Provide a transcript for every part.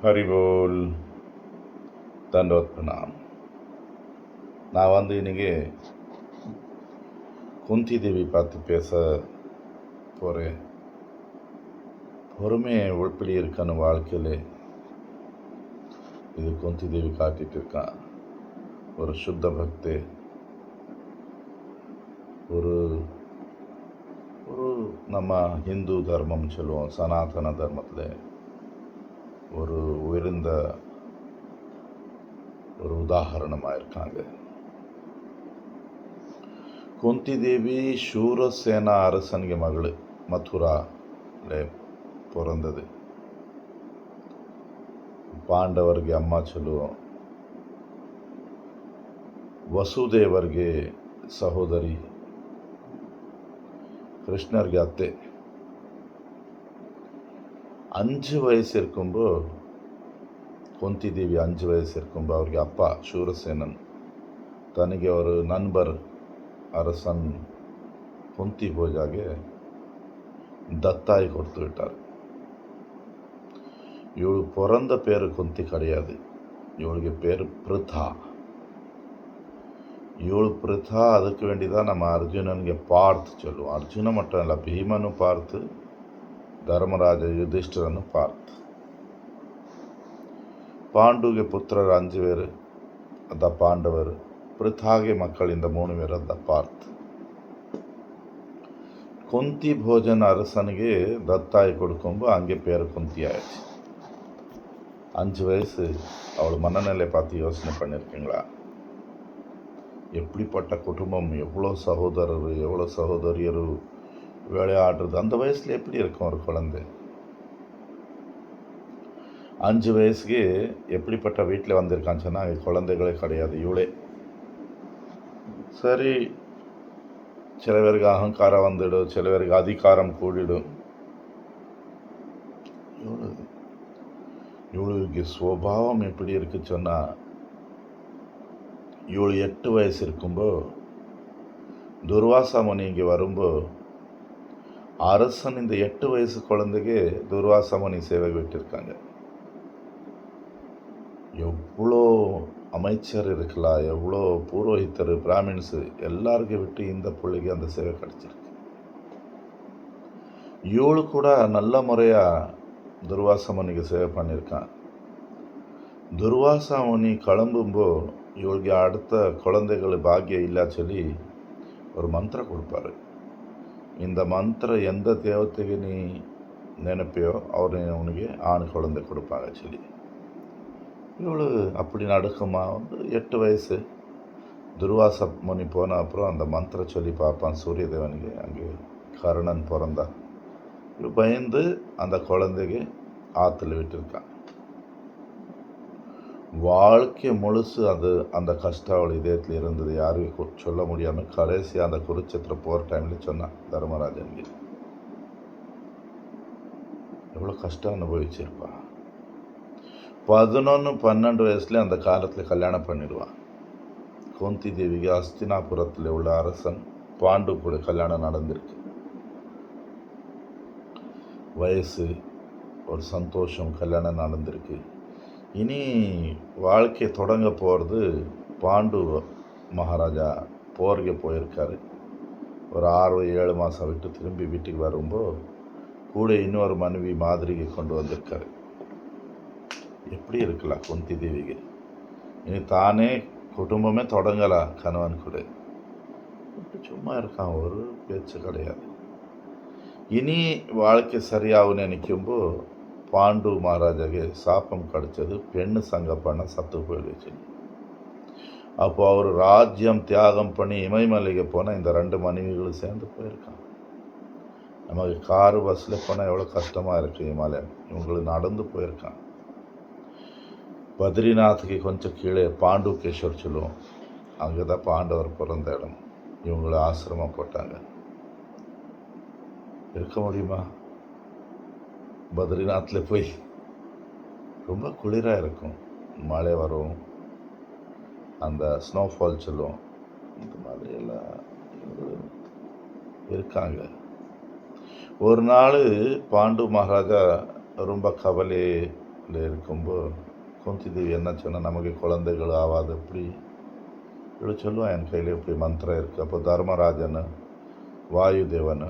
ஹரிபோல் தண்டோத் பிரணாம். நான் இன்னைக்கு குந்தி தேவி பார்த்து பேச போகிறேன். பொறுமை எப்படி இருக்கான்னு வாழ்க்கையில் இது குந்தி தேவி காட்டிட்டு இருக்கான். ஒரு சுத்த பக்தி, ஒரு ஒரு நம்ம ஹிந்து தர்மம் சொல்லுவோம், சனாதன தர்மத்தில் ஒரு உயர்ந்த ஒரு உதாரணமாக இருக்காங்க. ಕುಂತಿ ದೇವಿ ಶೂರಸೇನ ಅರಸನಿಗೆ ಮಗಳು, ಮಥುರಾಲೆ பிறந்தது. ಪಾಂಡವರಿಗೆ ಅಮ್ಮ ಚಲುವು, ವಸುದೇವರಿಗೆ ಸಹೋದರಿ, கிருஷ்ணருக்கு அத்தை. 5 வயசு இருக்கும்போது ಕುಂತಿ ದೇವಿ 5 வயசு இருக்கும்போது அவருக்கு அப்பா ಶೂರಸೇನನ್ ತನಗೆ ஒரு நண்பர் அரசன் குந்தி பூஜாಗೆ தத்தாய் கொடுத்து விட்டார். இவಳು பிறந்த பேர் குந்தி கிடையாது, இவளுக்கு பேர் பிருதா. இவಳು பிருதா. அதுக்கு வேண்டிதான் நம்ம அர்ஜுனனுக்கு பார்த்து சொல்லுவோம். அர்ஜுன மட்டும் இல்லை, ಭೀಮನು பார்த்து, ಧರ್ಮರಾಜ ಯುಧಿಷ್ಠಿರನು பார்த்து. ಪಾಂಡುಗೆ ಪುತ್ರರು 5 பேர், ಅದ ಪಾಂಡವರು. பிருத்தாகே மக்கள் இந்த 3 பேர், ಅದ பார்த்து. ಕುಂತಿ ಭೋಜನ அரசனுக்கு தத்தாய் கொடுக்கும்போது அங்கே பேர் குந்தி ஆயிடுச்சு. 5 வயசு. அவள் மனநிலை பார்த்து யோசனை பண்ணியிருக்கீங்களா? எப்படிப்பட்ட குடும்பம், எவ்வளோ சகோதரர், எவ்வளோ சகோதரியர் விளையாடுறது. அந்த வயசில் எப்படி இருக்கும் ஒரு குழந்தை? 5 வயசுக்கு எப்படிப்பட்ட வீட்டில் வந்திருக்கான்னு சொன்னால் அங்கே குழந்தைகளே கிடையாது, இவளே. சரி, சில பேருக்கு அகங்காரம் வந்துடும், சில பேருக்கு அதிகாரம் கூடிடும். இவளுக்கு சுபாவம் எப்படி இருக்கு சொன்னால், இவಳು 8 வயசு இருக்கும்போது துர்வாசா முனி இங்கே வரும்போது அரசன் இந்த 8 வயசு குழந்தைக்கு துர்வாசா முனி சேவை விட்டுருக்காங்க. எவ்வளோ அமைச்சர் இருக்கலாம், எவ்வளோ புரோஹித்தர், பிராமின்ஸு எல்லாருக்கும் விட்டு இந்த பிள்ளைக்கு அந்த சேவை கிடச்சிருக்கு. இவளு கூட நல்ல முறையாக துர்வாசா முனிக்கு சேவை பண்ணியிருக்கான். துர்வாசா முனி கிளம்பும்போது இவளுக்கு அடுத்த குழந்தைகள் பாக்கியம் இல்லா சொல்லி ஒரு மந்திரம் கொடுப்பாரு. இந்த மந்திரம் எந்த தேவத்தைக்கு நீ நினைப்பியோ அவர் உனக்கு ஆண் குழந்தை கொடுப்பாங்க சொல்லி. இவ்வளோ அப்படி நடக்குமா? 8 வயசு. துர்வாச முனி போன அப்புறம் அந்த மந்திரம் சொல்லி பார்ப்பான் சூரிய தேவனுக்கு. அங்கே கர்ணன் பிறந்தா. இவ பயந்து அந்த குழந்தைக்கு ஆற்றுல விட்டுருக்கான். வாழ்க்கை முழுசு அந்த கஷ்டம் அவள் இதயத்தில் இருந்தது. யாருக்கும் சொல்ல முடியாமல் கடைசி அந்த குருச்சேத்திர போகிற டைமில் சொன்னான் தர்மராஜனுக்கு. எவ்வளோ கஷ்டம் அனுபவிச்சிருப்பா. 11-12 வயசுல அந்த காலத்தில் கல்யாணம் பண்ணிடுவான். குந்தி தேவிக்கு அஸ்தினாபுரத்தில் உள்ள அரசன் பாண்டு கூட கல்யாணம் நடந்திருக்கு. வயசு, ஒரு சந்தோஷம், கல்யாணம் நடந்திருக்கு. இனி வாழ்க்கை தொடங்க போகிறது. பாண்டு மகாராஜா போருக்கு போயிருக்காரு. ஒரு 6-7 மாதம் விட்டு திரும்பி வீட்டுக்கு வரும்போது கூட இன்னொரு மனைவி மாதிரிக்கு கொண்டு வந்திருக்காரு. எப்படி இருக்கலாம் குந்தி தேவிக்கு? இனி தானே குடும்பமே தொடங்கலாம் கணவன் கூட. சும்மா இருக்கான், ஒரு பேச்சு கிடையாது. இனி வாழ்க்கை சரியாகும்னு நினைக்கும்போது பாண்டு மகாராஜாக்கு சாப்பம் கிடச்சது. பெண்ணு சங்கப்பண்ண சத்து போயிடுச்சு. அப்போ அவர் ராஜ்யம் தியாகம் பண்ணி இமயமலைக்கு போனால் இந்த 2 மனைவிகளும் சேர்ந்து போயிருக்கான். நமக்கு காரு பஸ்ஸில் போனால் எவ்வளோ கஷ்டமாக இருக்குது இமாலயம். இவங்களுக்கு நடந்து போயிருக்கான். பத்ரிநாத்துக்கு கொஞ்சம் கீழே பாண்டுகேஸ்வர் சொல்லுவோம், அங்கே தான் பாண்டவர் பிறந்த இடம். இவங்களை ஆசிரமம் போட்டாங்க. இருக்க முடியுமா? பத்ரிநாத்தில் போய் ரொம்ப குளிராக இருக்கும், மழை வரும், அந்த ஸ்னோஃபால் சொல்லுவோம், இந்த மாதிரி எல்லாம் இருக்காங்க. ஒரு நாள் பாண்டு மகாராஜா ரொம்ப கவலை இருக்கும்போது குந்தி தேவி என்ன சொன்னால் நமக்கு குழந்தைகள் ஆகாது எப்படி இப்படி சொல்லுவான். என் கையில் இப்படி மந்திரம் இருக்குது. அப்போ தர்மராஜன், வாயுதேவன்,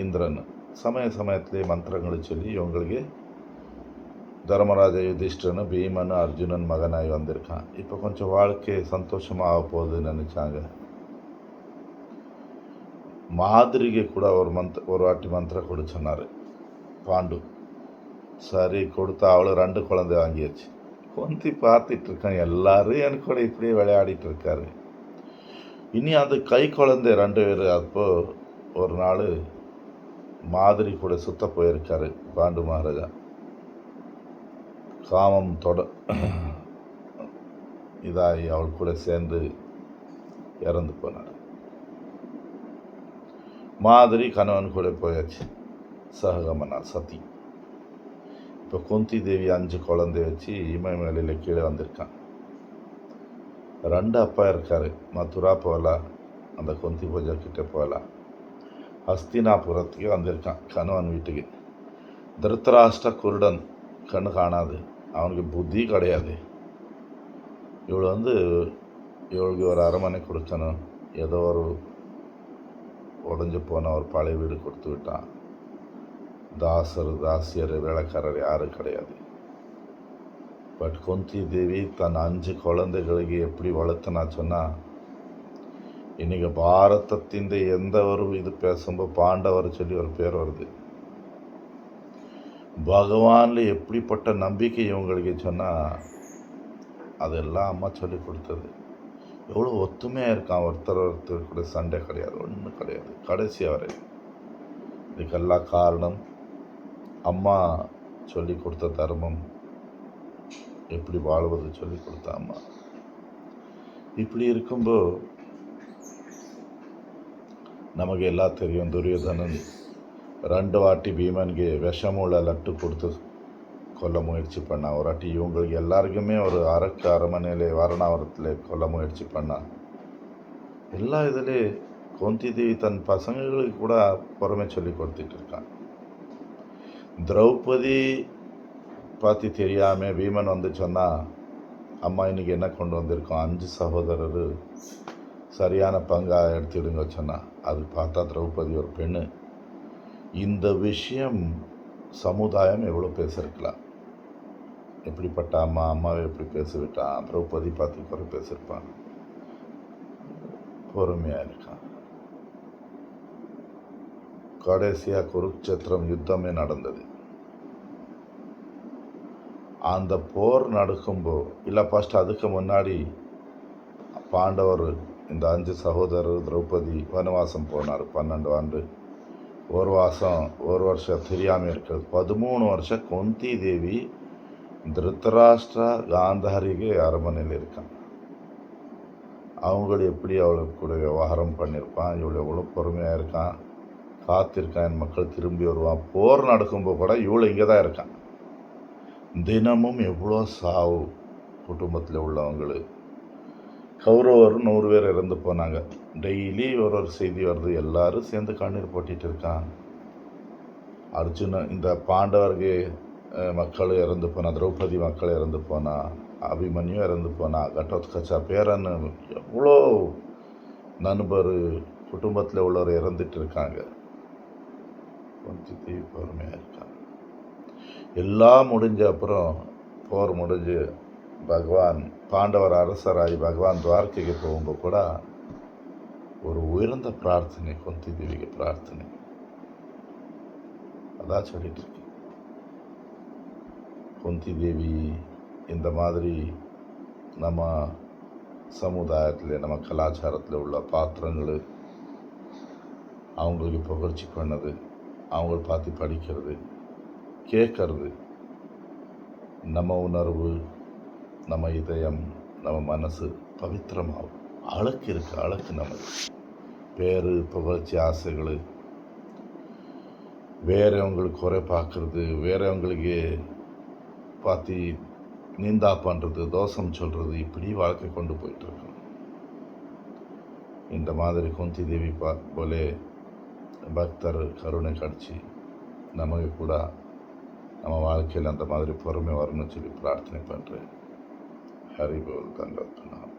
இந்திரன் சமயத்திலே மந்திரங்களை சொல்லி இவங்களுக்கு தர்மராஜ, யுதிஷ்டரன், பீமன், அர்ஜுனன் மகனாகி வந்திருக்கான். இப்போ கொஞ்சம் வாழ்க்கை சந்தோஷமாக போகுதுன்னு நினச்சாங்க. மாதிரிக்கு கூட ஒரு வாட்டி மந்திரம் கொடு சொன்னார் பாண்டு. சரி கொடுத்தா அவளும் 2 குழந்தை வாங்கியாச்சு. குந்தி பார்த்துட்டு இருக்கான், எல்லாரும் எனக்கு கூட இப்படியே விளையாடிட்டு இருக்காரு. இனி அந்த கை குழந்தை 2 பேர். அப்போ ஒரு நாள் மாதிரி கூட சுத்த போயிருக்காரு பாண்டு மகாராஜா. காமம் இதாகி அவள் கூட சேர்ந்து இறந்து போனார். மாதிரி கணவன் கூட போயாச்சு, சககமனா சதி. இப்போ குந்தி தேவி 5 குழந்தை வச்சு இமயமலையில் கீழே வந்திருக்கான். 2 அப்பா இருக்காரு. மதுரா போகலாம், அந்த குந்தி பூஜை கிட்டே போகலாம். ஹஸ்தினாபுரத்துக்கு வந்திருக்கான் கணவன் வீட்டுக்கு. திருத்தராஷ்டிர குருடன், கண்ணு காணாது, அவனுக்கு புத்தி கிடையாது. இவளுக்கு ஒரு அரண்மனை கொடுக்கணும். ஏதோ ஒரு உடஞ்சி போன ஒரு பழைய வீடு கொடுத்து விட்டான். தாசியர், வேலைக்காரர் யாரும் கிடையாது. பட் குந்தி தேவி தன் 5 குழந்தைகளுக்கு எப்படி வளர்த்துனா சொன்னால், இன்றைக்கி பாரதத்தின் எந்த ஒரு இது பேசும்போது பாண்டவர் சொல்லி ஒரு பேர் வருது. பகவானில் எப்படிப்பட்ட நம்பிக்கை இவங்களுக்கு சொன்னால், அதெல்லாம் அம்மா சொல்லி கொடுத்தது. எவ்வளோ ஒத்துமையாக இருக்கான், ஒருத்தர் கூட சண்டை கிடையாது, ஒன்றும் கிடையாது கடைசி வரை. இதுக்கெல்லாம் காரணம் அம்மா சொல்லி கொடுத்த தர்மம், எப்படி வாழ்வது சொல்லி கொடுத்த அம்மா. இப்படி இருக்கும்போது நமக்கு எல்லாம் தெரியும், துரியோதனன் 2 வாட்டி பீமனுக்கு விஷமுள்ள லட்டு கொடுத்து கொல்ல முயற்சி பண்ணான். ஒரு வாட்டி இவங்களுக்கு எல்லாருக்குமே ஒரு அரண்மனையில் வாரணாவரத்தில் கொல்ல முயற்சி பண்ணான். எல்லா இதிலே குந்தி தேவி தன் பசங்களுக்கு கூட பொறுமை சொல்லி கொடுத்துட்டு இருக்கான். திரௌபதி பார்த்து தெரியாமல் பீமன் வந்து சொன்னால், அம்மா இன்றைக்கி என்ன கொண்டு வந்திருக்கோம், 5 சகோதரர் சரியான பங்காக எடுத்துடுங்க சொன்னால், அது பார்த்தா திரௌபதி ஒரு பெண்ணு. இந்த விஷயம் சமுதாயம் எவ்வளோ பேசியிருக்கலாம். எப்படிப்பட்ட அம்மாவை எப்படி பேசிவிட்டான், திரௌபதி பார்த்து குறை பேசியிருப்பான். பொறுமையாக இருக்கான். கடைசியாக குருக்ஷேத்திரம் யுத்தமே நடந்தது. அந்த போர் நடக்கும்போது இல்லை, ஃபஸ்ட் அதுக்கு முன்னாடி பாண்டவர் இந்த 5 சகோதரர் திரௌபதி வனவாசம் போனார். 12 ஆண்டு. ஒரு வருஷம் தெரியாமல் இருக்கிறது. 13 வருஷம் குந்தி தேவி திருத்தராஷ்டிரா காந்தாரிக்கு அரண்மனையில் இருக்கான். அவங்கள எப்படி அவளுக்கு கூட விவகாரம் பண்ணியிருப்பான். இவள் எவ்வளோ பொறுமையாக இருக்கான், காத்திருக்கான், என் மக்கள் திரும்பி வருவான். போர் நடக்கும்போது கூட இவ்வளோ இங்கே தான் இருக்கான். தினமும் எவ்வளோ சாவு குடும்பத்தில் உள்ளவங்களுக்கு. கௌரவர் 100 பேர் இறந்து போனாங்க. டெய்லி ஒரு செய்தி வருது, எல்லாரும் சேர்ந்து கண்ணீர் போட்டிகிட்டு இருக்கான். அர்ஜுனன், இந்த பாண்டவருக்கு மக்கள் இறந்து போனா, திரௌபதி மக்கள் இறந்து போனா, அபிமன்யு இறந்து போனா, கட்டோத்கச்சா பேரன், எவ்வளோ நண்பர் குடும்பத்தில் உள்ளவர் இறந்துட்டு இருக்காங்க. கொஞ்சம் பொறுமையாக இருக்காங்க. எல்லாம் முடிஞ்ச அப்புறம் போர் முடிஞ்சு பகவான் பாண்டவர் அரசராகி பகவான் துவாரகைக்கு போகும்போது கூட ஒரு உயர்ந்த பிரார்த்தனை, குந்தி தேவிக்கு பிரார்த்தனை. அதான் சொல்லிட்டு இருக்கு. குந்தி தேவி இந்த மாதிரி நம்ம சமுதாயத்தில், நம்ம கலாச்சாரத்தில் உள்ள பாத்திரங்கள் அவங்களுக்கு புகழ்ச்சி பண்ணது, அவங்கள பார்த்து படிக்கிறது, கேட்கறது, நம்ம உணர்வு, நம்ம இதயம், நம்ம மனசு பவித்திரமாகும். அழகு இருக்குது, அழகு நமக்கு. பேரு, புகழ்ச்சி, ஆசைகள், வேறவங்களுக்கு குறை பார்க்குறது, வேறவங்களுக்கு பார்த்து நிந்தா பண்ணுறது, தோஷம் சொல்கிறது, இப்படி வாழ்க்கை கொண்டு போயிட்டுருக்கோம். இந்த மாதிரி குந்தி தேவி போலே பக்தர் கருணை கடிச்சு நமக்கு கூட நம்ம வாழ்க்கையில் அந்த மாதிரி பொறுமை வரணும்னு சொல்லி பிரார்த்தனை பண்ணுறேன். ஹரி போல் தண்டோத்தனா.